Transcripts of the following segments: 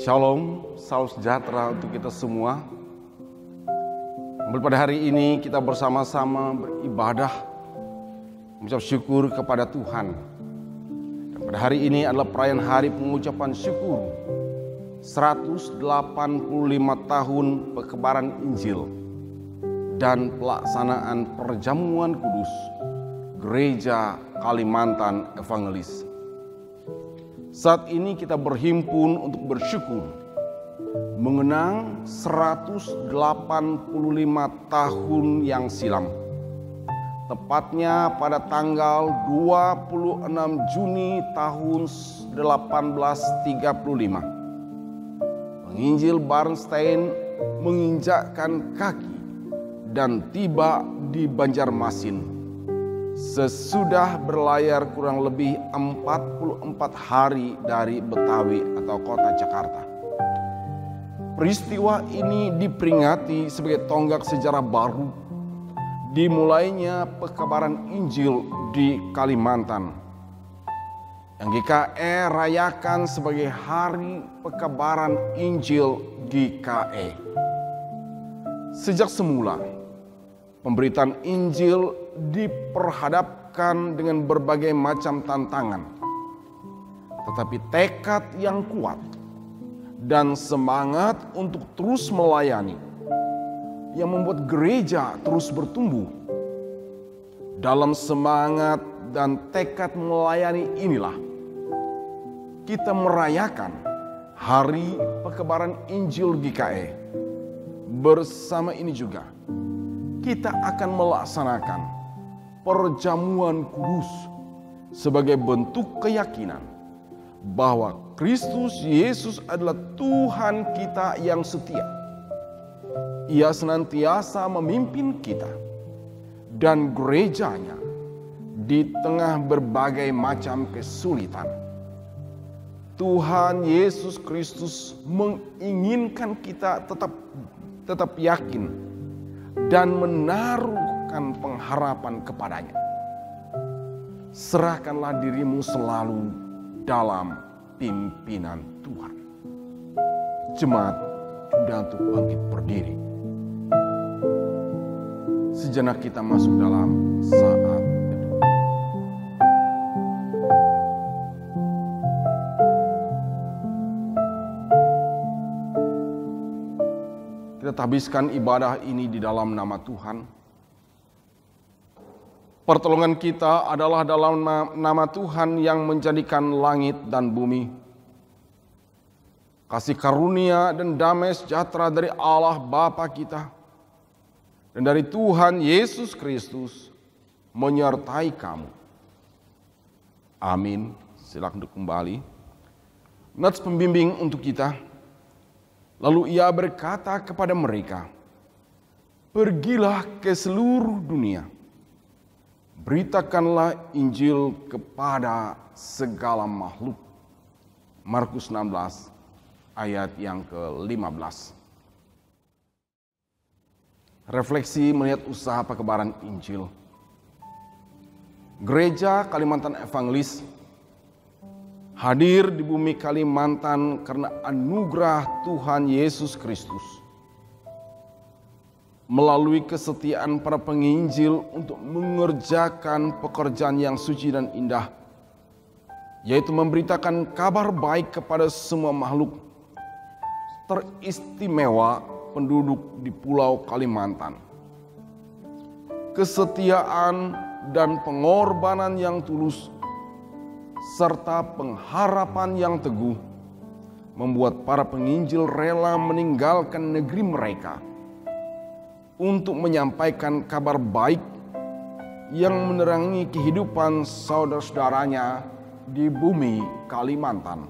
Shalom, salam sejahtera untuk kita semua. Pada hari ini kita bersama-sama beribadah, mengucap syukur kepada Tuhan. Dan pada hari ini adalah perayaan hari pengucapan syukur 185 tahun perkebaran Injil dan pelaksanaan perjamuan kudus Gereja Kalimantan Evangelis. Saat ini kita berhimpun untuk bersyukur mengenang 185 tahun yang silam. Tepatnya pada tanggal 26 Juni tahun 1835. Penginjil Bernstein menginjakkan kaki dan tiba di Banjarmasin. Sesudah berlayar kurang lebih 44 hari dari Betawi atau kota Jakarta. Peristiwa ini diperingati sebagai tonggak sejarah baru dimulainya perkabaran Injil di Kalimantan, yang GKE rayakan sebagai Hari Perkabaran Injil GKE. Sejak semula, pemberitaan Injil diperhadapkan dengan berbagai macam tantangan. Tetapi tekad yang kuat dan semangat untuk terus melayani yang membuat gereja terus bertumbuh. Dalam semangat dan tekad melayani inilah kita merayakan Hari Perkabaran Injil GKE. Bersama ini juga kita akan melaksanakan perjamuan kudus sebagai bentuk keyakinan bahwa Kristus Yesus adalah Tuhan kita yang setia. Ia senantiasa memimpin kita dan gerejanya di tengah berbagai macam kesulitan. Tuhan Yesus Kristus menginginkan kita tetap yakin dan menaruhkan pengharapan kepadanya. Serahkanlah dirimu selalu dalam pimpinan Tuhan. Jemaat sudah untuk bangkit berdiri. Sejenak kita masuk dalam saat teduh. Kita habiskan ibadah ini di dalam nama Tuhan. Pertolongan kita adalah dalam nama Tuhan yang menjadikan langit dan bumi. Kasih karunia dan damai sejahtera dari Allah Bapa kita dan dari Tuhan Yesus Kristus menyertai kamu. Amin. Silakan duduk kembali. Nats pembimbing untuk kita. Lalu ia berkata kepada mereka, "Pergilah ke seluruh dunia, beritakanlah Injil kepada segala makhluk." Markus 16 ayat yang ke-15. Refleksi melihat usaha perkabaran Injil. Gereja Kalimantan Evangelis hadir di bumi Kalimantan karena anugerah Tuhan Yesus Kristus. Melalui kesetiaan para penginjil untuk mengerjakan pekerjaan yang suci dan indah, yaitu memberitakan kabar baik kepada semua makhluk, teristimewa penduduk di Pulau Kalimantan. Kesetiaan dan pengorbanan yang tulus serta pengharapan yang teguh membuat para penginjil rela meninggalkan negeri mereka untuk menyampaikan kabar baik yang menerangi kehidupan saudara-saudaranya di bumi Kalimantan.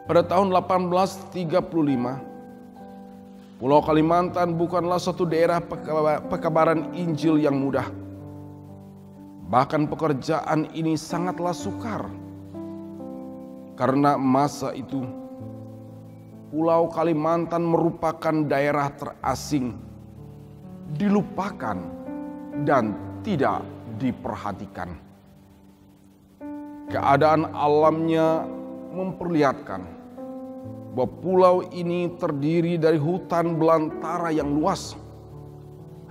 Pada tahun 1835, Pulau Kalimantan bukanlah suatu daerah pekabaran Injil yang mudah. Bahkan pekerjaan ini sangatlah sukar. Karena masa itu, Pulau Kalimantan merupakan daerah terasing, dilupakan, dan tidak diperhatikan. Keadaan alamnya memperlihatkan bahwa pulau ini terdiri dari hutan belantara yang luas,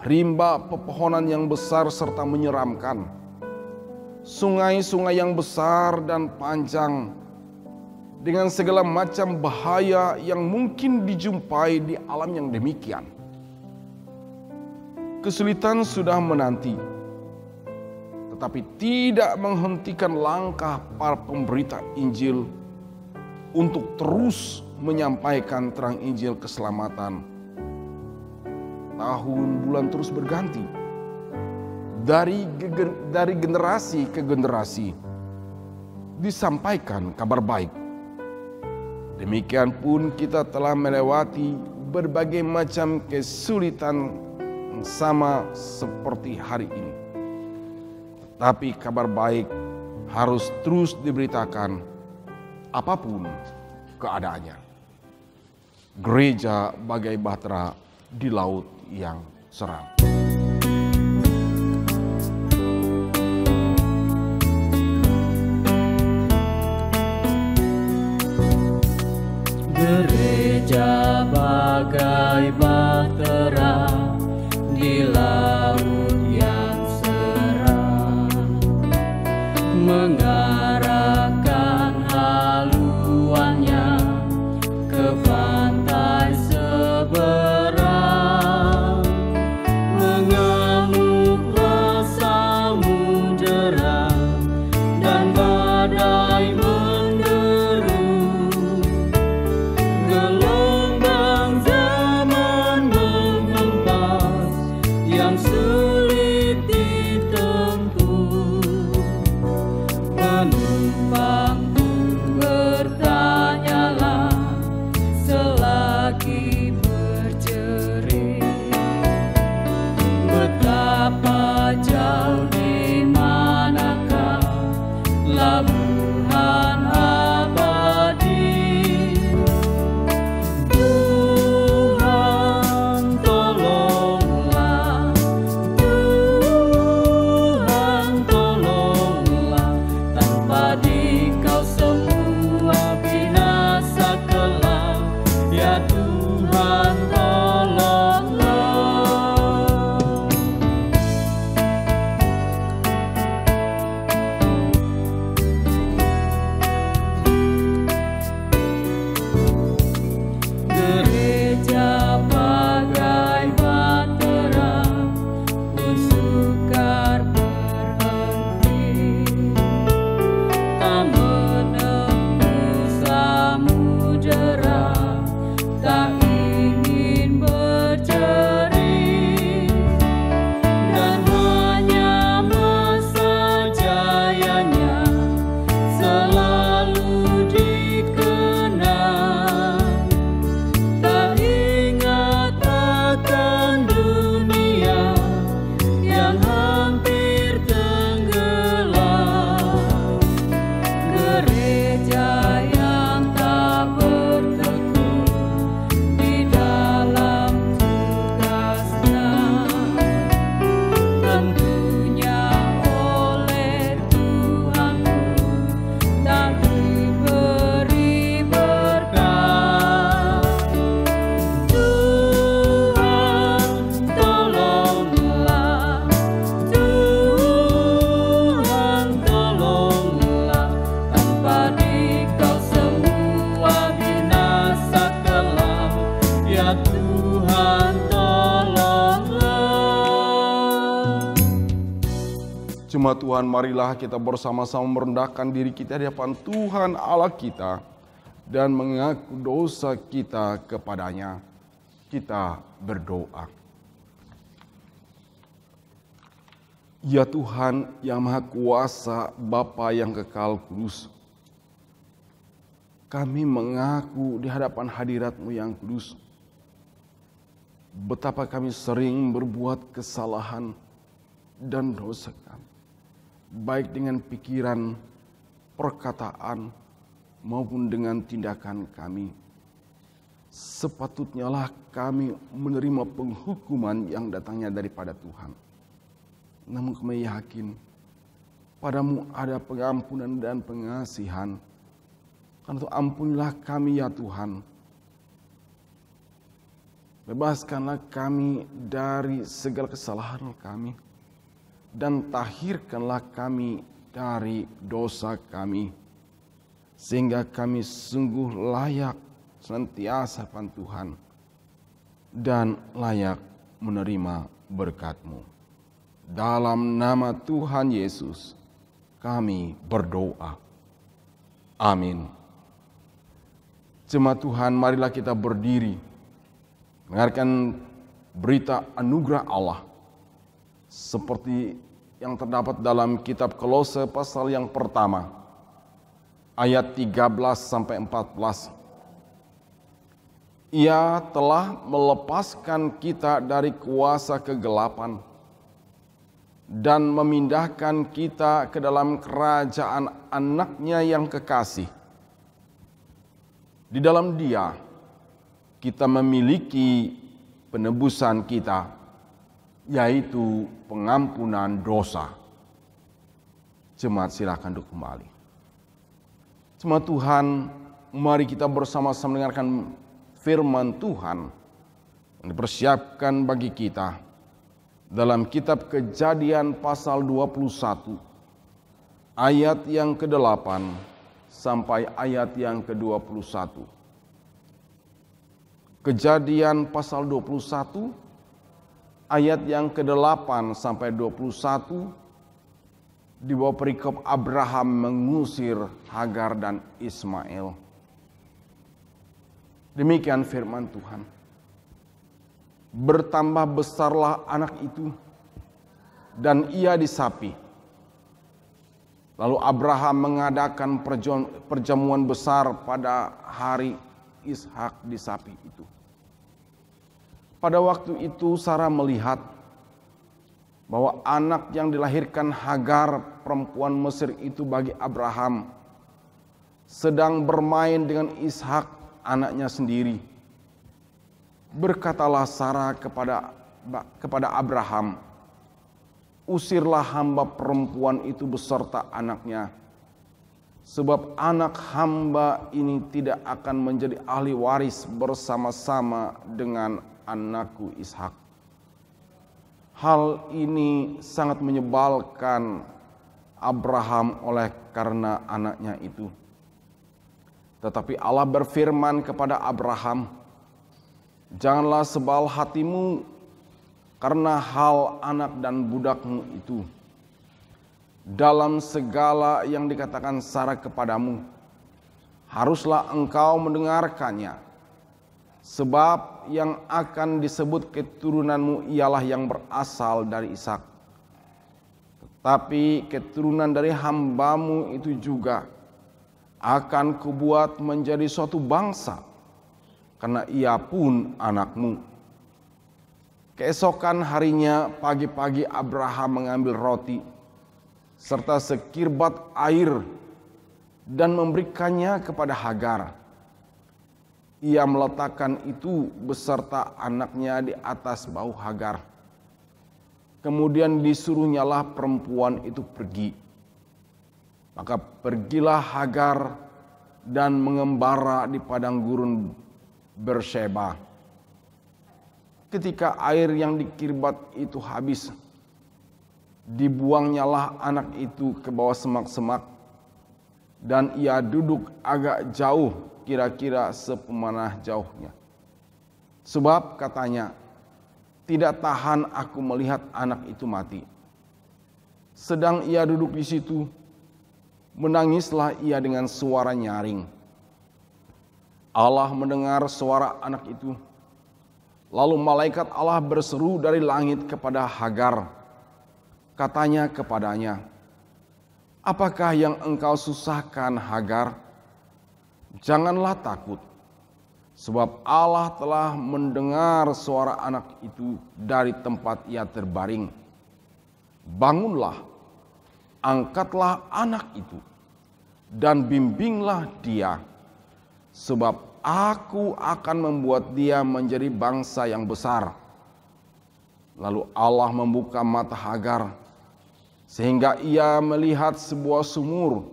rimba pepohonan yang besar serta menyeramkan, sungai-sungai yang besar dan panjang, dengan segala macam bahaya yang mungkin dijumpai di alam yang demikian. Kesulitan sudah menanti, tetapi tidak menghentikan langkah para pemberita Injil untuk terus menyampaikan terang Injil keselamatan. Tahun bulan terus berganti. Dari generasi ke generasi disampaikan kabar baik. Demikian pun kita telah melewati berbagai macam kesulitan sama seperti hari ini. Tapi kabar baik harus terus diberitakan apapun keadaannya. Gereja bagai bahtera di laut yang seram. Gereja bagai bahtera di laut yang seram, mengarahkan haluannya ke pantai seberang, mengamuklah samudera dan badai menderu, gelombang zaman menghempas yang sulit ditempuh. Penumpangku bertanyalah selagi berjerit, betapa jauh di manakah labuhan abadi. Tuhan tolonglah, Tuhan tolonglah, tanpa Dikau semua binasa kelak. Ya Tuhan tolonglah. Gereja bagai bahtera pun sukar berhenti, tak menembus samudera, tak ingin berjerit, dan hanya masa jayanya selalu dikenang. Tak ingat akan dunia yang hampir tenggelam. Gereja yang tak bertekun di dalam tugasnya, tentunya oleh Tuhan pun tak diberi berkat. Tuhan tolonglah, Tuhan tolonglah, tanpa Dikau semua binasa kelak. Ya Tuhan tolonglah. Jemaat Tuhan, marilah kita bersama-sama merendahkan diri kita di hadapan Tuhan Allah kita dan mengaku dosa kita kepadanya. Kita berdoa. Ya Tuhan yang Maha Kuasa, Bapa yang kekal kudus, kami mengaku di hadapan hadirat-Mu yang kudus, betapa kami sering berbuat kesalahan dan dosa kami, baik dengan pikiran, perkataan, maupun dengan tindakan kami. Sepatutnya lah kami menerima penghukuman yang datangnya daripada Tuhan. Namun kami yakin padamu ada pengampunan dan pengasihan. Karena itu ampunilah kami ya Tuhan. Bebaskanlah kami dari segala kesalahan kami. Dan tahirkanlah kami dari dosa kami. Sehingga kami sungguh layak senantiasa hadapan Tuhan dan layak menerima berkat-Mu. Dalam nama Tuhan Yesus kami berdoa. Amin. Jemaat Tuhan, marilah kita berdiri mendengarkan berita anugerah Allah seperti yang terdapat dalam kitab Kolose pasal yang pertama ayat 13 sampai 14. Ia telah melepaskan kita dari kuasa kegelapan dan memindahkan kita ke dalam kerajaan Anak-Nya yang kekasih. Di dalam Dia kita memiliki penebusan kita, yaitu pengampunan dosa. Jemaat, silakan duduk kembali. Jemaat Tuhan, mari kita bersama-sama mendengarkan firman Tuhan yang dipersiapkan bagi kita dalam kitab Kejadian pasal 21 ayat yang ke-8 sampai ayat yang ke-21. Kejadian pasal 21 ayat yang ke-8 sampai 21 di bawah perikop Abraham mengusir Hagar dan Ismail. Demikian firman Tuhan. Bertambah besarlah anak itu dan ia disapi. Lalu Abraham mengadakan perjamuan besar pada hari Ishak disapi itu. Pada waktu itu Sarah melihat bahwa anak yang dilahirkan Hagar perempuan Mesir itu bagi Abraham sedang bermain dengan Ishak anaknya sendiri. Berkatalah Sarah kepada Abraham, usirlah hamba perempuan itu beserta anaknya, sebab anak hamba ini tidak akan menjadi ahli waris bersama-sama dengan anakku Ishak. Hal ini sangat menyebalkan Abraham oleh karena anaknya itu. Tetapi Allah berfirman kepada Abraham, janganlah sebal hatimu karena hal anak dan budakmu itu. Dalam segala yang dikatakan Sarah kepadamu, haruslah engkau mendengarkannya. Sebab yang akan disebut keturunanmu ialah yang berasal dari Ishak. Tetapi keturunan dari hambamu itu juga akan kubuat menjadi suatu bangsa, karena ia pun anakmu. Keesokan harinya pagi-pagi Abraham mengambil roti serta sekirbat air dan memberikannya kepada Hagar. Ia meletakkan itu beserta anaknya di atas bahu Hagar. Kemudian disuruhnyalah perempuan itu pergi. Maka pergilah Hagar dan mengembara di padang gurun Berseba. Ketika air yang dikirbat itu habis, dibuangnyalah anak itu ke bawah semak-semak, dan ia duduk agak jauh, kira-kira sepemanah jauhnya. Sebab katanya, tidak tahan aku melihat anak itu mati. Sedang ia duduk di situ, menangislah ia dengan suara nyaring. Allah mendengar suara anak itu, Lalu malaikat Allah berseru dari langit kepada Hagar. Katanya kepadanya, "Apakah yang engkau susahkan, Hagar? Janganlah takut, sebab Allah telah mendengar suara anak itu dari tempat ia terbaring. Bangunlah, angkatlah anak itu, dan bimbinglah dia, sebab Aku akan membuat dia menjadi bangsa yang besar." Lalu Allah membuka mata Hagar, sehingga ia melihat sebuah sumur.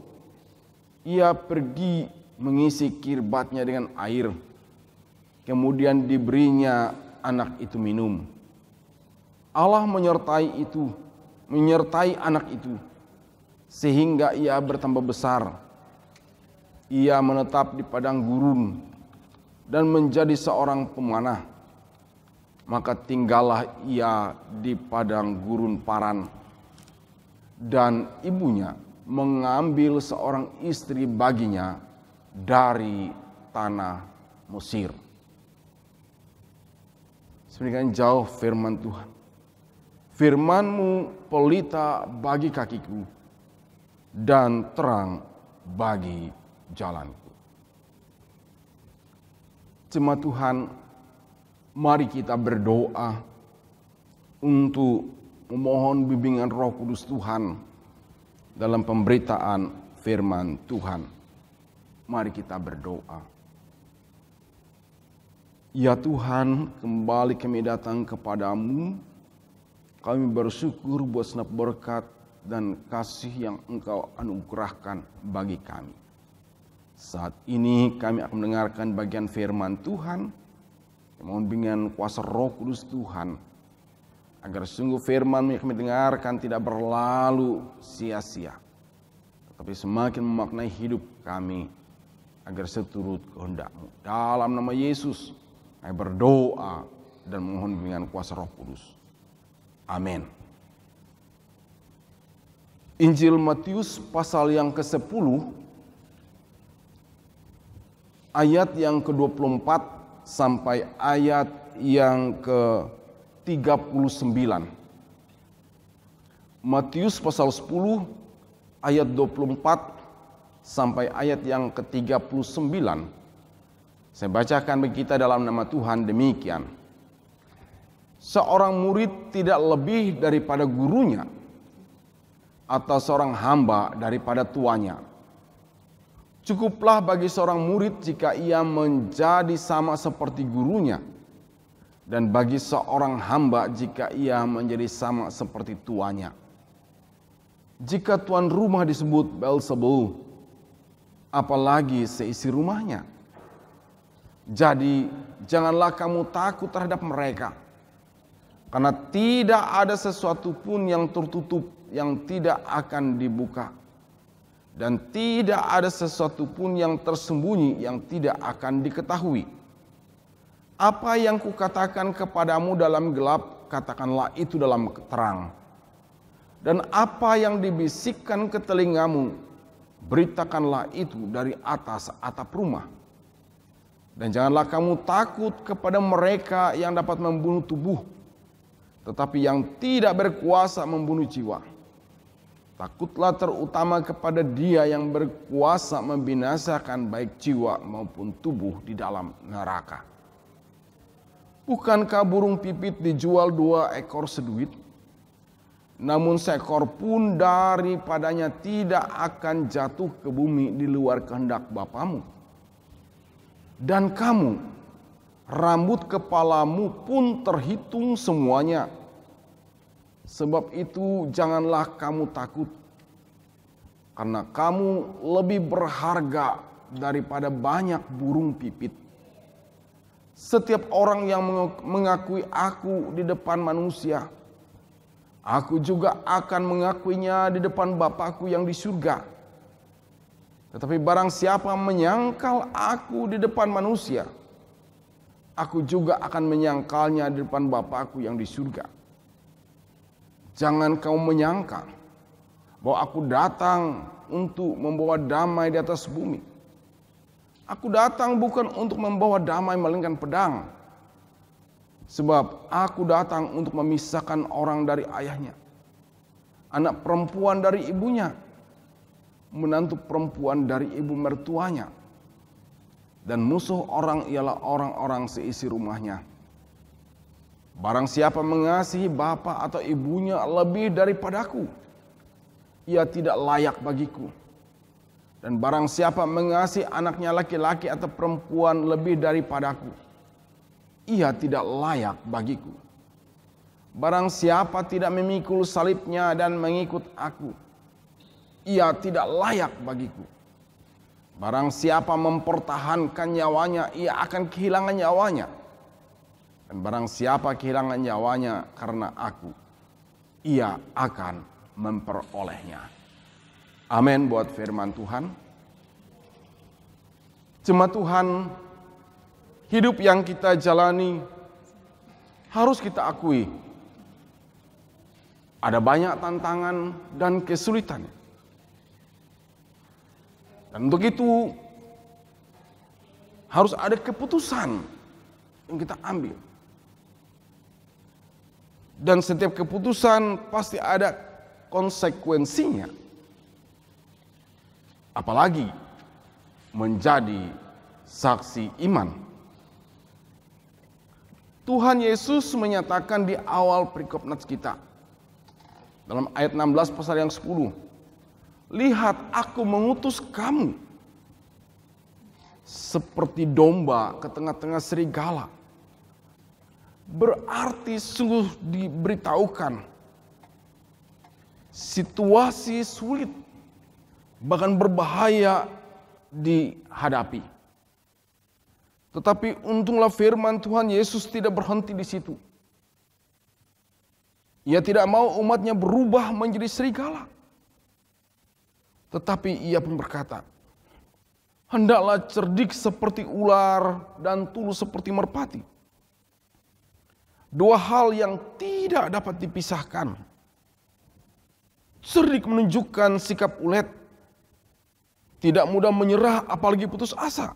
Ia pergi mengisi kirbatnya dengan air. Kemudian diberinya anak itu minum. Allah menyertai anak itu, sehingga ia bertambah besar. Ia menetap di padang gurun dan menjadi seorang pemanah. Maka tinggallah ia di padang gurun Paran, dan ibunya mengambil seorang istri baginya dari tanah Mesir. Sedemikian jauh firman Tuhan. Firman-Mu pelita bagi kakiku dan terang bagi jalanku. Jemaat Tuhan, mari kita berdoa untuk memohon bimbingan Roh Kudus Tuhan dalam pemberitaan firman Tuhan. Mari kita berdoa. Ya Tuhan, kembali kami datang kepadamu. Kami bersyukur buat segenap berkat dan kasih yang Engkau anugerahkan bagi kami. Saat ini kami akan mendengarkan bagian firman Tuhan. Mohon bimbingan kuasa Roh Kudus Tuhan, agar sungguh firman yang kami dengarkan tidak berlalu sia-sia, tetapi semakin memaknai hidup kami, agar seturut kehendak-Mu. Dalam nama Yesus, kami berdoa dan mohon bimbingan kuasa Roh Kudus. Amin. Injil Matius pasal yang ke-10, ayat yang ke-24 sampai ayat yang ke-39. Matius pasal 10 ayat 24 sampai ayat yang ke-39. Saya bacakan bagi kita dalam nama Tuhan demikian. Seorang murid tidak lebih daripada gurunya, atau seorang hamba daripada tuannya. Cukuplah bagi seorang murid jika ia menjadi sama seperti gurunya, dan bagi seorang hamba jika ia menjadi sama seperti tuannya. Jika tuan rumah disebut Beelzebul, apalagi seisi rumahnya. Jadi janganlah kamu takut terhadap mereka, karena tidak ada sesuatu pun yang tertutup yang tidak akan dibuka, dan tidak ada sesuatu pun yang tersembunyi yang tidak akan diketahui. Apa yang kukatakan kepadamu dalam gelap, katakanlah itu dalam terang. Dan apa yang dibisikkan ke telingamu, beritakanlah itu dari atas atap rumah. Dan janganlah kamu takut kepada mereka yang dapat membunuh tubuh, tetapi yang tidak berkuasa membunuh jiwa. Takutlah terutama kepada Dia yang berkuasa membinasakan baik jiwa maupun tubuh di dalam neraka. Bukankah burung pipit dijual 2 ekor seduit? Namun seekor pun daripadanya tidak akan jatuh ke bumi di luar kehendak Bapamu. Dan kamu, rambut kepalamu pun terhitung semuanya. Sebab itu janganlah kamu takut, karena kamu lebih berharga daripada banyak burung pipit. Setiap orang yang mengakui aku di depan manusia, aku juga akan mengakuinya di depan Bapa-Ku yang di surga. Tetapi barang siapa menyangkal aku di depan manusia, aku juga akan menyangkalnya di depan Bapa-Ku yang di surga. Jangan kau menyangka bahwa aku datang untuk membawa damai di atas bumi. Aku datang bukan untuk membawa damai melainkan pedang. Sebab aku datang untuk memisahkan orang dari ayahnya, anak perempuan dari ibunya, menantu perempuan dari ibu mertuanya, dan musuh orang ialah orang-orang seisi rumahnya. Barang siapa mengasihi bapa atau ibunya lebih daripadaku, ia tidak layak bagiku. Dan barang siapa mengasihi anaknya laki-laki atau perempuan lebih daripadaku, ia tidak layak bagiku. Barang siapa tidak memikul salibnya dan mengikut aku, ia tidak layak bagiku. Barang siapa mempertahankan nyawanya, ia akan kehilangan nyawanya. Dan barang siapa kehilangan nyawanya karena aku, ia akan memperolehnya. Amin buat firman Tuhan. Jemaat Tuhan, hidup yang kita jalani harus kita akui ada banyak tantangan dan kesulitan. Dan untuk itu harus ada keputusan yang kita ambil. Dan setiap keputusan pasti ada konsekuensinya. Apalagi menjadi saksi iman. Tuhan Yesus menyatakan di awal perikop nats kita, dalam ayat 16 pasal yang 10, lihat aku mengutus kamu seperti domba ke tengah-tengah serigala. Berarti sungguh diberitahukan situasi sulit, bahkan berbahaya dihadapi. Tetapi untunglah firman Tuhan Yesus tidak berhenti di situ. Ia tidak mau umatnya berubah menjadi serigala. Tetapi ia pun berkata, hendaklah cerdik seperti ular dan tulus seperti merpati. Dua hal yang tidak dapat dipisahkan. Cerdik menunjukkan sikap ulet, tidak mudah menyerah apalagi putus asa.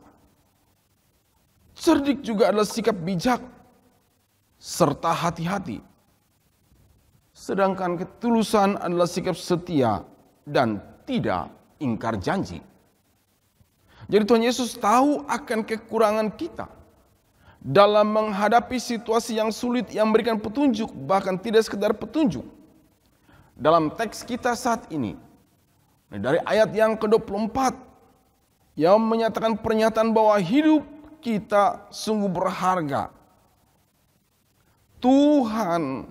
Cerdik juga adalah sikap bijak serta hati-hati. Sedangkan ketulusan adalah sikap setia dan tidak ingkar janji. Jadi Tuhan Yesus tahu akan kekurangan kita dalam menghadapi situasi yang sulit, yang memberikan petunjuk, bahkan tidak sekedar petunjuk. Dalam teks kita saat ini, dari ayat yang ke-24, yang menyatakan pernyataan bahwa hidup kita sungguh berharga. Tuhan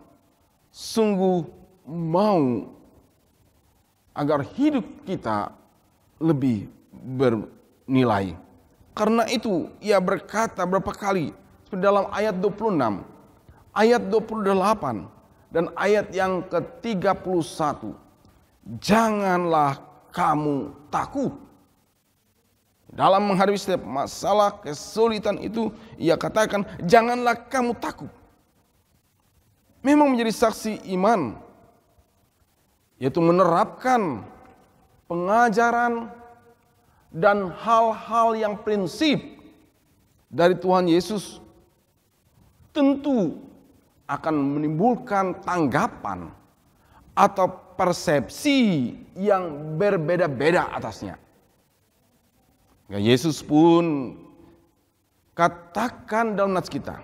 sungguh mau agar hidup kita lebih bernilai. Karena itu ia berkata berapa kali dalam ayat 26, ayat 28, dan ayat yang ke-31. Janganlah kamu takut. Dalam menghadapi setiap masalah, kesulitan itu, ia katakan, janganlah kamu takut. Memang menjadi saksi iman, yaitu menerapkan pengajaran dan hal-hal yang prinsip dari Tuhan Yesus, tentu akan menimbulkan tanggapan atau persepsi yang berbeda-beda atasnya. Yesus pun katakan dalam nats kita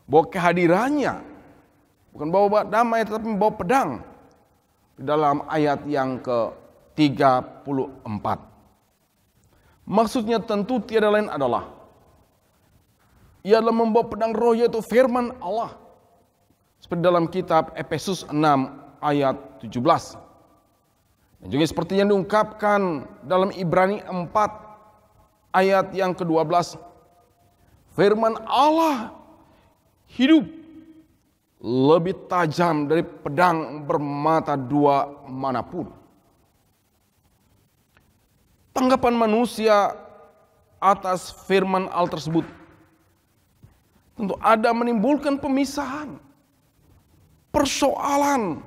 bahwa kehadirannya bukan bawa damai tetapi membawa pedang. Dalam ayat yang ke-34. Maksudnya tentu tiada lain adalah ia adalah membawa pedang roh, yaitu firman Allah. Seperti dalam kitab Efesus 6 ayat 17. Dan juga seperti yang diungkapkan dalam Ibrani 4 ayat yang ke-12. Firman Allah hidup, lebih tajam dari pedang bermata dua manapun. Tanggapan manusia atas firman Allah tersebut tentu ada menimbulkan pemisahan, persoalan,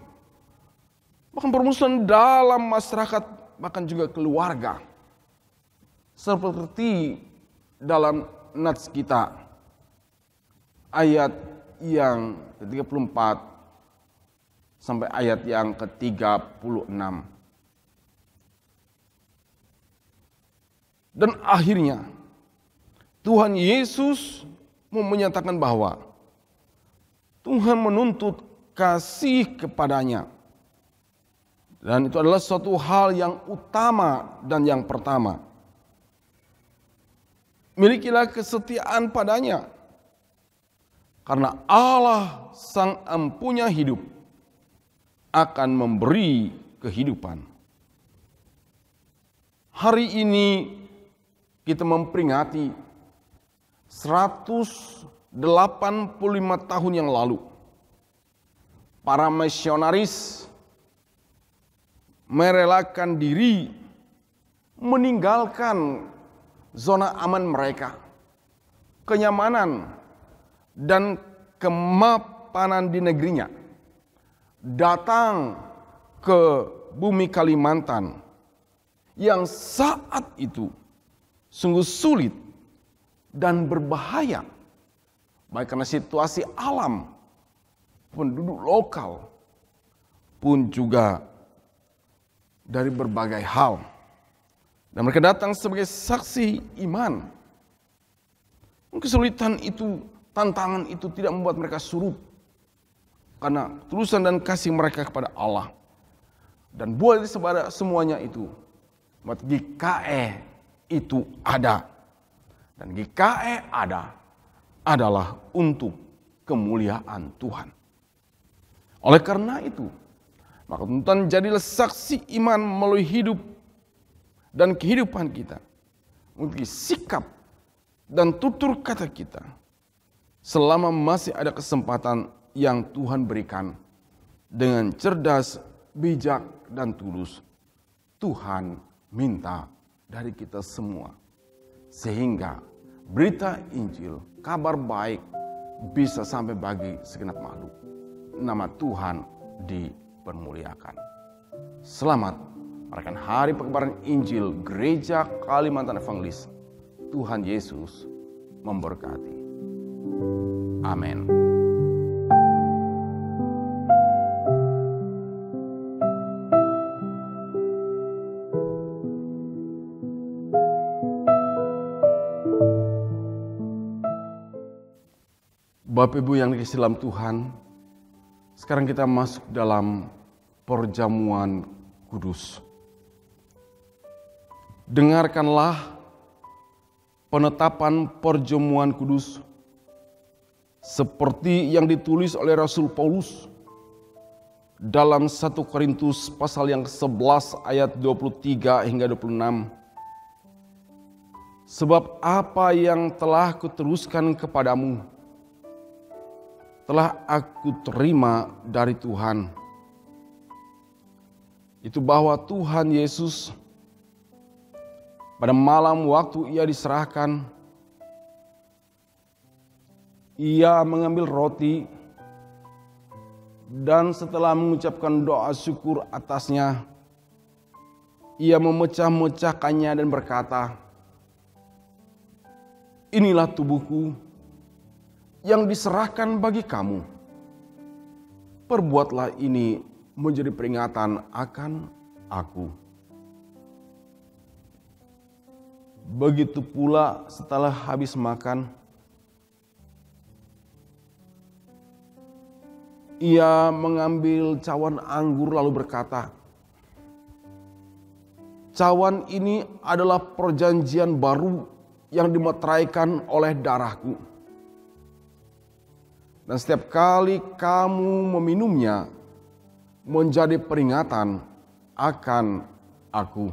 bahkan permusuhan dalam masyarakat, bahkan juga keluarga. Seperti dalam nats kita ayat yang ke-34 sampai ayat yang ke-36. Dan akhirnya Tuhan Yesus menyatakan bahwa Tuhan menuntut kasih kepadanya. Dan itu adalah suatu hal yang utama dan yang pertama. Milikilah kesetiaan padanya. Karena Allah Sang Empunya hidup akan memberi kehidupan. Hari ini kita memperingati 185 tahun yang lalu. Para misionaris merelakan diri meninggalkan zona aman mereka, kenyamanan dan kemapanan di negerinya, datang ke bumi Kalimantan yang saat itu sungguh sulit dan berbahaya, baik karena situasi alam, penduduk lokal, pun juga dari berbagai hal. Dan mereka datang sebagai saksi iman. Kesulitan itu, tantangan itu tidak membuat mereka surut, karena tulusan dan kasih mereka kepada Allah. Dan buat semuanya itu, buat GKE itu ada. Dan GKE ada adalah untuk kemuliaan Tuhan. Oleh karena itu, maka tuntutan jadilah saksi iman melalui hidup dan kehidupan kita. Untuk sikap dan tutur kata kita. Selama masih ada kesempatan yang Tuhan berikan. Dengan cerdas, bijak, dan tulus. Tuhan minta dari kita semua. Sehingga berita Injil, kabar baik bisa sampai bagi segenap makhluk. Nama Tuhan dipermuliakan. Selamat merayakan Hari Pengibaran Injil Gereja Kalimantan Evangelis. Tuhan Yesus memberkati. Amin. Bapak Ibu yang dikasihi dalam Tuhan, sekarang kita masuk dalam perjamuan kudus. Dengarkanlah penetapan perjamuan kudus seperti yang ditulis oleh Rasul Paulus dalam 1 Korintus pasal yang 11 ayat 23 hingga 26. Sebab apa yang telah kuteruskan kepadamu telah aku terima dari Tuhan. Itu bahwa Tuhan Yesus pada malam waktu ia diserahkan, ia mengambil roti dan setelah mengucapkan doa syukur atasnya, ia memecah-mecahkannya dan berkata, "Inilah tubuhku yang diserahkan bagi kamu. Perbuatlah ini menjadi peringatan akan aku." Begitu pula setelah habis makan, ia mengambil cawan anggur lalu berkata, "Cawan ini adalah perjanjian baru yang dimeteraikan oleh darahku. Dan setiap kali kamu meminumnya, menjadi peringatan akan aku.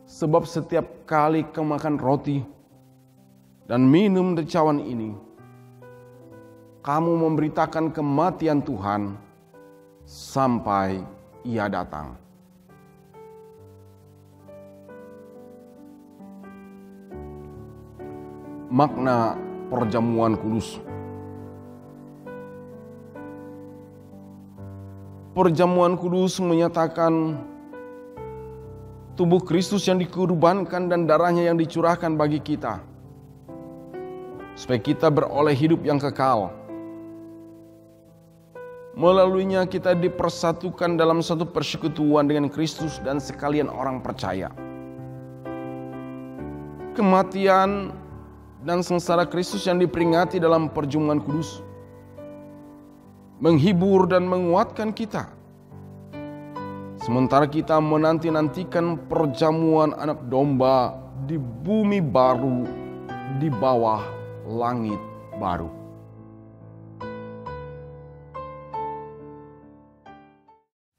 Sebab setiap kali kamu makan roti dan minum dari cawan ini, kamu memberitakan kematian Tuhan sampai ia datang." Makna perjamuan kudus. Perjamuan kudus menyatakan tubuh Kristus yang dikorbankan dan darahnya yang dicurahkan bagi kita. supaya kita beroleh hidup yang kekal. Melaluinya kita dipersatukan dalam satu persekutuan dengan Kristus dan sekalian orang percaya. Kematian dan sengsara Kristus yang diperingati dalam perjamuan kudus menghibur dan menguatkan kita. Sementara kita menanti-nantikan perjamuan anak domba di bumi baru, di bawah langit baru.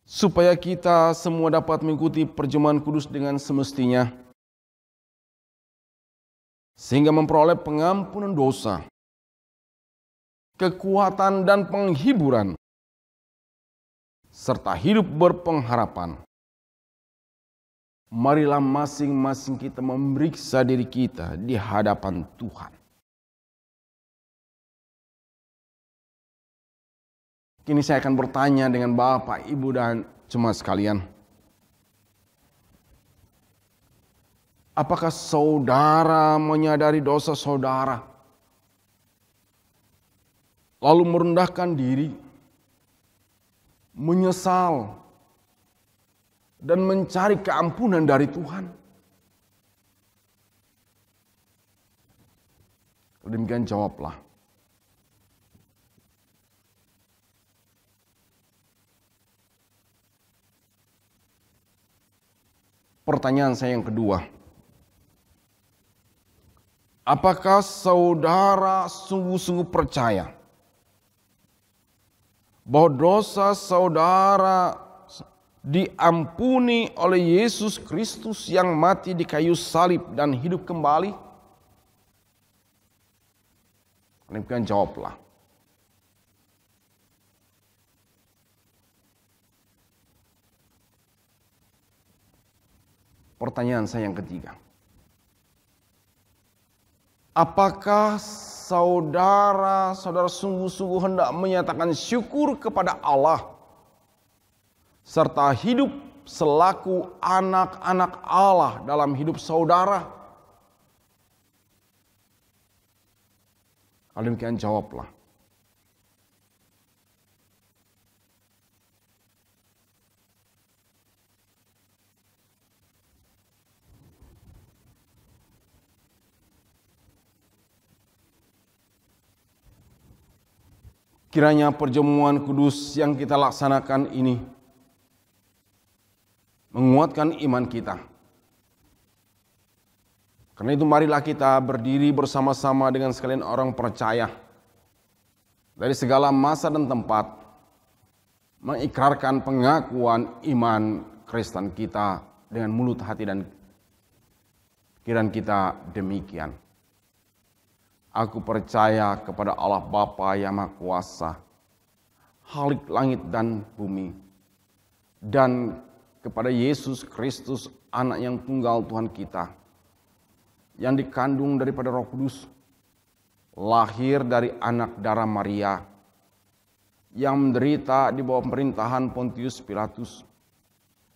Supaya kita semua dapat mengikuti perjamuan kudus dengan semestinya, sehingga memperoleh pengampunan dosa, kekuatan dan penghiburan, serta hidup berpengharapan. Marilah masing-masing kita memeriksa diri kita di hadapan Tuhan. Kini saya akan bertanya dengan Bapak, Ibu, dan jemaat sekalian. Apakah saudara menyadari dosa saudara, lalu merendahkan diri, menyesal, dan mencari keampunan dari Tuhan? Demikian jawablah. Pertanyaan saya yang kedua. Apakah saudara sungguh-sungguh percaya bahwa dosa saudara diampuni oleh Yesus Kristus yang mati di kayu salib dan hidup kembali? Demikian jawablah. Pertanyaan saya yang ketiga. Apakah saudara sungguh-sungguh hendak menyatakan syukur kepada Allah serta hidup selaku anak-anak Allah dalam hidup saudara? Kalau demikian jawablah. Kiranya perjamuan kudus yang kita laksanakan ini menguatkan iman kita. Karena itu marilah kita berdiri bersama-sama dengan sekalian orang percaya dari segala masa dan tempat, mengikrarkan pengakuan iman Kristen kita dengan mulut, hati, dan pikiran kita demikian. Aku percaya kepada Allah Bapa yang Maha Kuasa, Khalik langit dan bumi, dan kepada Yesus Kristus, Anak yang tunggal Tuhan kita, yang dikandung daripada Roh Kudus, lahir dari anak darah Maria, yang menderita di bawah pemerintahan Pontius Pilatus,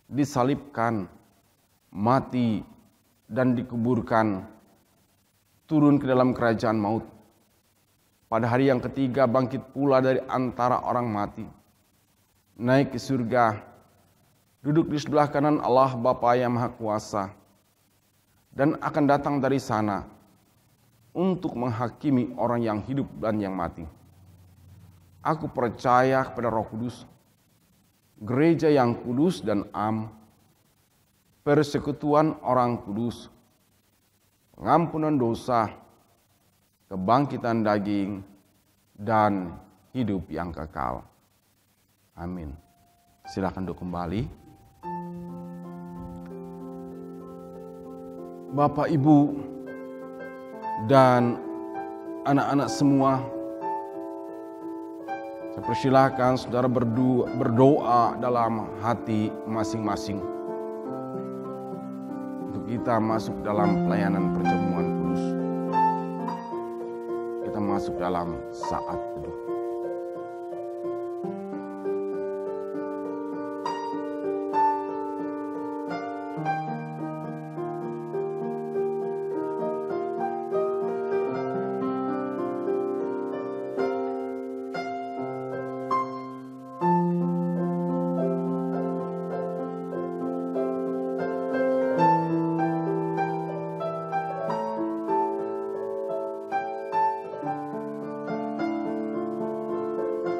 disalibkan, mati, dan dikuburkan, turun ke dalam kerajaan maut. Pada hari yang ketiga bangkit pula dari antara orang mati, naik ke surga, duduk di sebelah kanan Allah Bapa yang Maha Kuasa, dan akan datang dari sana untuk menghakimi orang yang hidup dan yang mati. Aku percaya kepada Roh Kudus, gereja yang kudus dan am, persekutuan orang kudus, pengampunan dosa, kebangkitan daging, dan hidup yang kekal. Amin. Silakan duduk kembali. Bapak, Ibu, dan anak-anak semua, saya persilahkan saudara berdoa dalam hati masing-masing. Kita masuk dalam pelayanan perjamuan kudus. Kita masuk dalam saat teduh.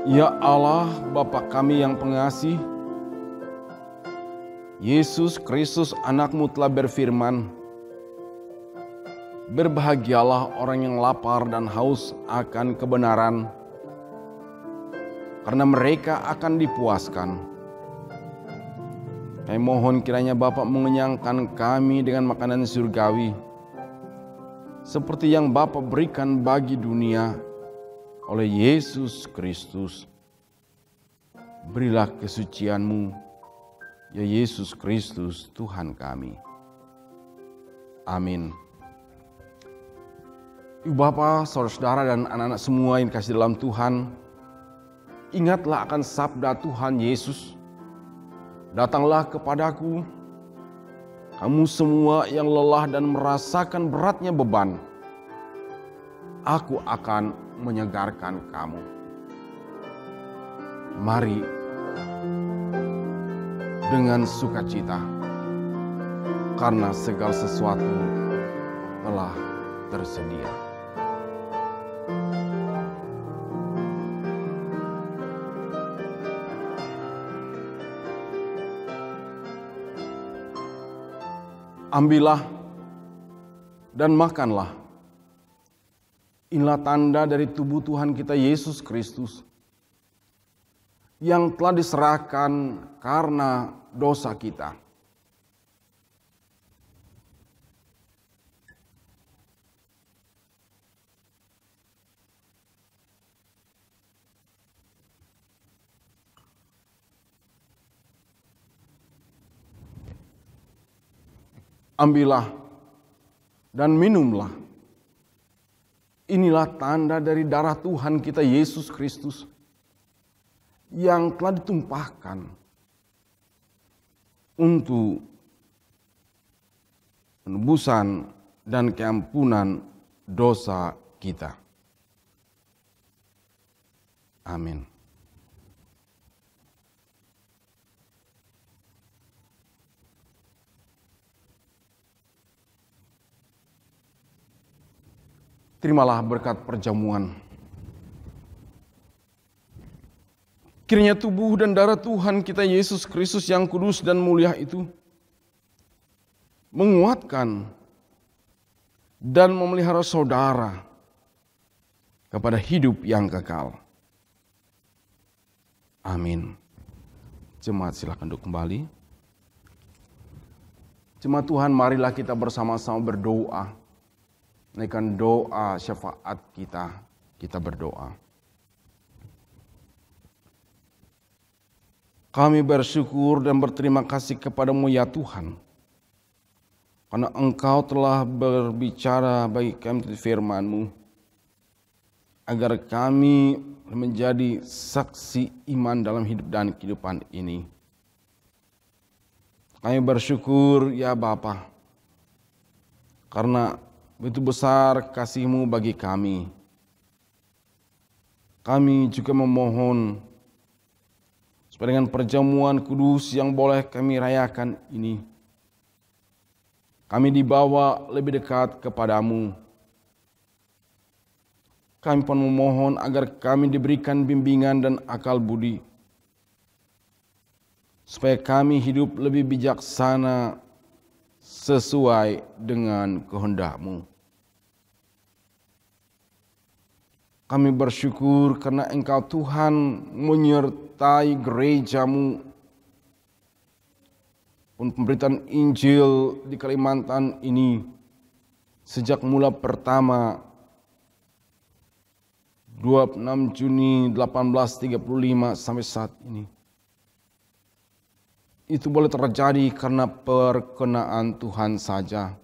Ya Allah, Bapa kami yang pengasih, Yesus Kristus anak-Mu telah berfirman, berbahagialah orang yang lapar dan haus akan kebenaran, karena mereka akan dipuaskan. Kami mohon kiranya Bapa mengenyangkan kami dengan makanan surgawi, seperti yang Bapa berikan bagi dunia oleh Yesus Kristus. Berilah kesucian-Mu, ya Yesus Kristus Tuhan kami. Amin. Ibu Bapa, saudara-saudara dan anak-anak semua yang dikasihi dalam Tuhan, ingatlah akan sabda Tuhan Yesus. Datanglah kepadaku, kamu semua yang lelah dan merasakan beratnya beban. Aku akan menyegarkan kamu. Mari dengan sukacita, karena segala sesuatu telah tersedia. Ambillah dan makanlah. Inilah tanda dari tubuh Tuhan kita Yesus Kristus yang telah diserahkan karena dosa kita. Ambillah dan minumlah. Inilah tanda dari darah Tuhan kita Yesus Kristus yang telah ditumpahkan untuk penebusan dan keampunan dosa kita. Amin. Terimalah berkat perjamuan. Kiranya tubuh dan darah Tuhan kita Yesus Kristus yang kudus dan mulia itu menguatkan dan memelihara saudara kepada hidup yang kekal. Amin. Jemaat silakan duduk kembali. Jemaat Tuhan, marilah kita bersama-sama berdoa. Naikkan doa syafaat kita berdoa. Kami bersyukur dan berterima kasih kepadamu ya Tuhan, karena Engkau telah berbicara bagi kami di firman-Mu, agar kami menjadi saksi iman dalam hidup dan kehidupan ini. Kami bersyukur ya Bapa, karena begitu besar kasih-Mu bagi kami. Kami juga memohon supaya dengan perjamuan kudus yang boleh kami rayakan ini, kami dibawa lebih dekat kepadamu. Kami pun memohon agar kami diberikan bimbingan dan akal budi, supaya kami hidup lebih bijaksana sesuai dengan kehendak-Mu. Kami bersyukur karena Engkau Tuhan menyertai gereja-Mu. Pemberitaan Injil di Kalimantan ini sejak mula pertama 26 Juni 1835 sampai saat ini. Itu boleh terjadi karena perkenaan Tuhan saja.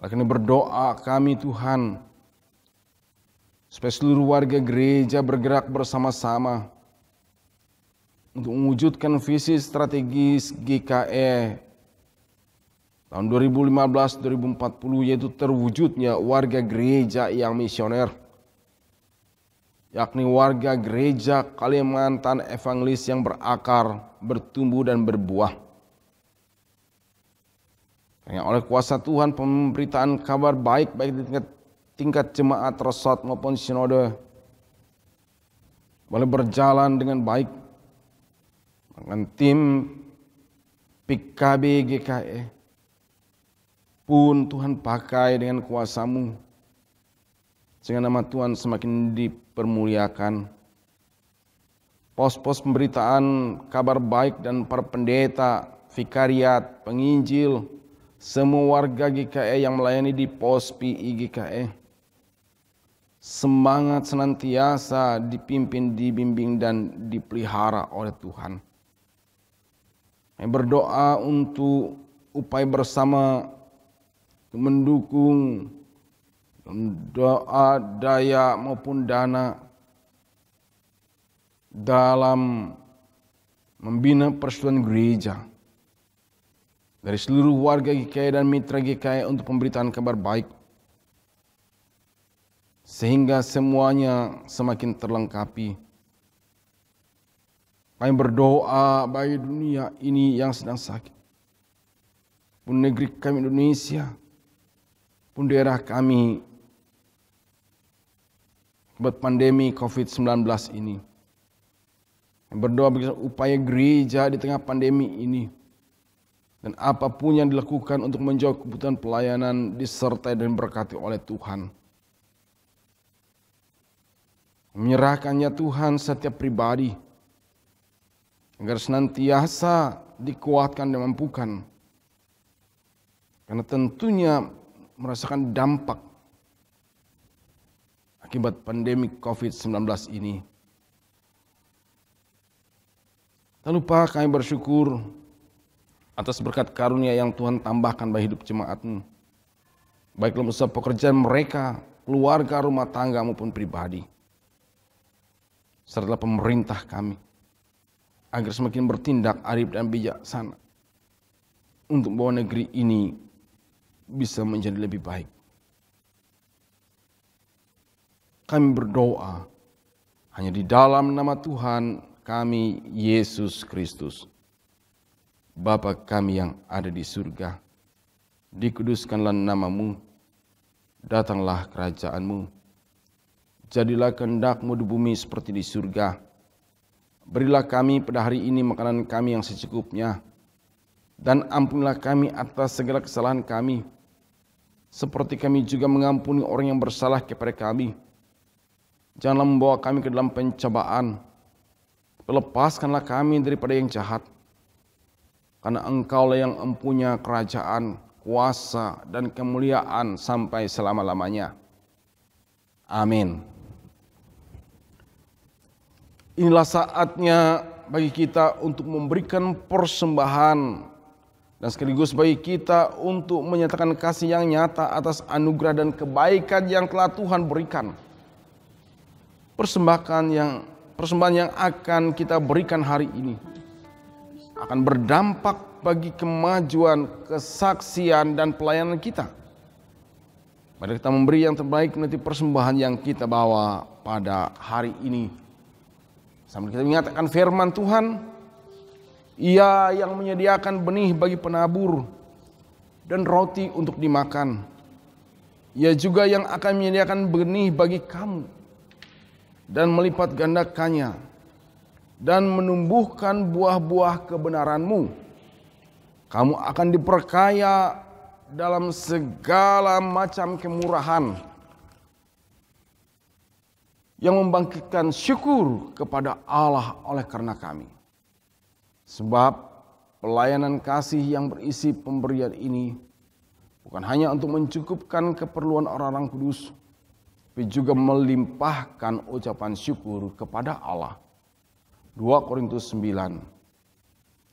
Oleh karena berdoa kami Tuhan, supaya seluruh warga gereja bergerak bersama-sama untuk mewujudkan visi strategis GKE tahun 2015-2040, yaitu terwujudnya warga gereja yang misioner, yakni warga gereja Kalimantan evangelis yang berakar, bertumbuh dan berbuah. Karena oleh kuasa Tuhan, pemberitaan kabar baik di tingkat jemaat resort maupun sinode boleh berjalan dengan baik dengan tim PKB GKE pun Tuhan pakai dengan kuasa-Mu sehingga nama Tuhan semakin dipermuliakan. Pos-pos pemberitaan kabar baik dan para pendeta, vikariat, penginjil, semua warga GKE yang melayani di pos PI GKE semangat senantiasa dipimpin, dibimbing dan dipelihara oleh Tuhan. Kami berdoa untuk upaya bersama mendukung doa, daya maupun dana dalam membina persekutuan gereja dari seluruh warga GKE dan mitra GKE untuk pemberitaan kabar baik, sehingga semuanya semakin terlengkapi. Kami berdoa bagi dunia ini yang sedang sakit, pun negeri kami Indonesia, pun daerah kami akibat pandemi COVID-19 ini. Kami berdoa bagi upaya gereja di tengah pandemi ini, dan apapun yang dilakukan untuk menjawab kebutuhan pelayanan disertai dan berkati oleh Tuhan. Menyerahkannya Tuhan setiap pribadi agar senantiasa dikuatkan dan mampukan, karena tentunya merasakan dampak akibat pandemi COVID-19 ini. Tak lupa kami bersyukur atas berkat karunia yang Tuhan tambahkan bagi hidup jemaat-Mu, baik dalam usaha pekerjaan mereka, keluarga, rumah tangga maupun pribadi, serta pemerintah kami, agar semakin bertindak arif dan bijaksana untuk membawa negeri ini bisa menjadi lebih baik. Kami berdoa hanya di dalam nama Tuhan kami, Yesus Kristus. Bapa kami yang ada di surga, dikuduskanlah nama-Mu, datanglah kerajaan-Mu, jadilah kehendak-Mu di bumi seperti di surga. Berilah kami pada hari ini makanan kami yang secukupnya, dan ampunilah kami atas segala kesalahan kami, seperti kami juga mengampuni orang yang bersalah kepada kami. Janganlah membawa kami ke dalam pencobaan, lepaskanlah kami daripada yang jahat, karena Engkau-lah yang mempunyai kerajaan, kuasa, dan kemuliaan sampai selama-lamanya. Amin. Inilah saatnya bagi kita untuk memberikan persembahan dan sekaligus bagi kita untuk menyatakan kasih yang nyata atas anugerah dan kebaikan yang telah Tuhan berikan. Persembahan yang akan kita berikan hari ini akan berdampak bagi kemajuan, kesaksian, dan pelayanan kita. Mari kita memberi yang terbaik nanti persembahan yang kita bawa pada hari ini. Sambil kita menyatakan firman Tuhan, Ia yang menyediakan benih bagi penabur dan roti untuk dimakan. Ia juga yang akan menyediakan benih bagi kamu dan melipat gandakannya dan menumbuhkan buah-buah kebenaran-Mu. Kamu akan diperkaya dalam segala macam kemurahan yang membangkitkan syukur kepada Allah oleh karena kami. Sebab pelayanan kasih yang berisi pemberian ini bukan hanya untuk mencukupkan keperluan orang-orang kudus, tapi juga melimpahkan ucapan syukur kepada Allah. 2 Korintus 9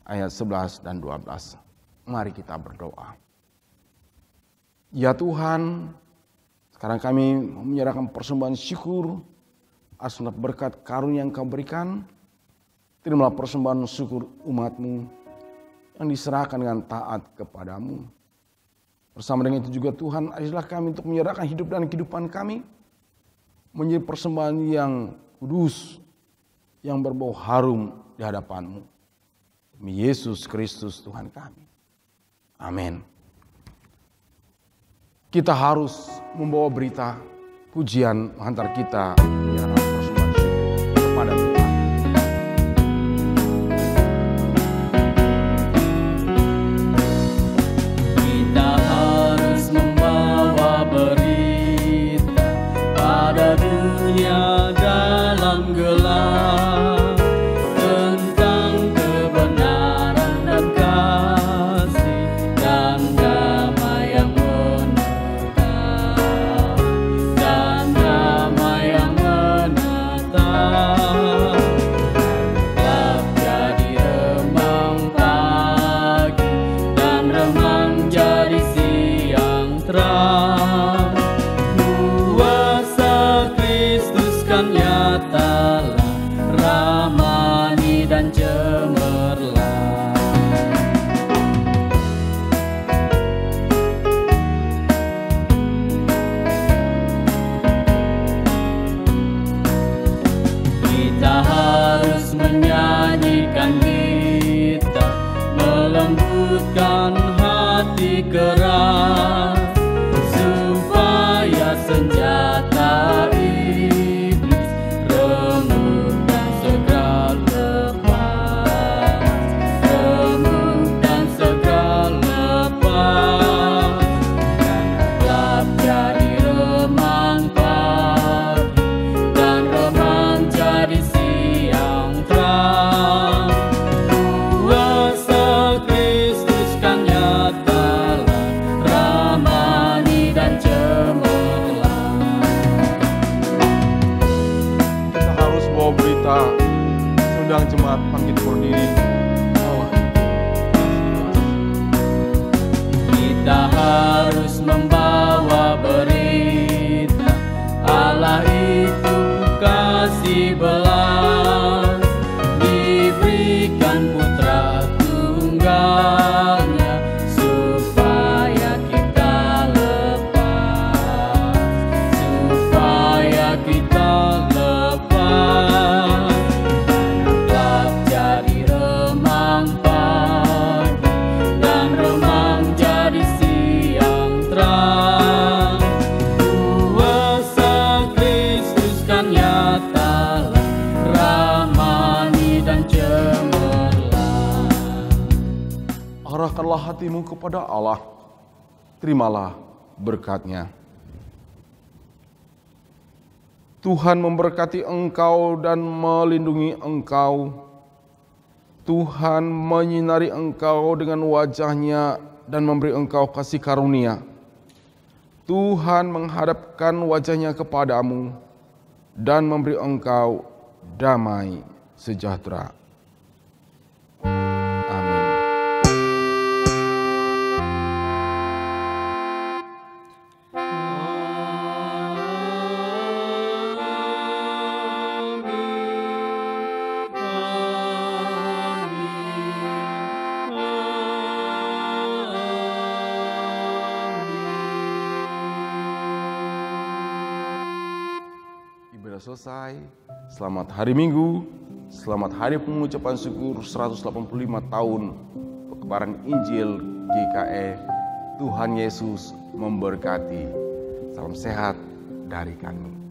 ayat 11 dan 12. Mari kita berdoa. Ya Tuhan, sekarang kami menyerahkan persembahan syukur atas berkat karunia yang Kau berikan. Terimalah persembahan syukur umat-Mu yang diserahkan dengan taat kepadamu. Bersama dengan itu juga Tuhan, ajarlah kami untuk menyerahkan hidup dan kehidupan kami menjadi persembahan yang kudus, yang berbau harum di hadapan-Mu. Demi Yesus Kristus Tuhan kami. Amin. Kita harus membawa berita pujian menghantar kita menyerahkan persembahan syukur kepada Tuhan. dunia dalam gelap, tentang kebenaran dan kasih dan damai yang menetap, dan damai yang menetap. Gelap jadi remang pagi, dan remang jadi siang terang. Kuasa Kristus kan nyatalah, ramani dan cemerlang. Kita harus menyanyikan gitar, melembutkan hati keras, supaya senjata iblis remuk dan segera lepas, remuk dan segera lepas. Gelap jadi remang pagi, dan remang jadi siang terang. Kuasa Kristus kan nyatalah, ramani dan cemerlang. Kita harus bawa berita, undang jemaat bangkit berdiri. Kita harus membawa berita, Allah itu kasih belas, diberikan putra tunggalnya, supaya kita lepas, supaya kita lepas. Gelap jadi remang pagi, dan remang jadi siang terang. Kuasa Kristus kan nyatalah, ramani dan cemerlang. Arahkanlah hatimu kepada Allah, terimalah berkat-Nya. Tuhan memberkati engkau dan melindungi engkau. Tuhan menyinari engkau dengan wajah-Nya dan memberi engkau kasih karunia. Tuhan menghadapkan wajah-Nya kepadamu dan memberi engkau damai sejahtera. Amin. Ibadah selesai. Selamat hari Minggu. Selamat hari pengucapan syukur 185 tahun Kebaran Injil GKE. Tuhan Yesus memberkati. Salam sehat dari kami.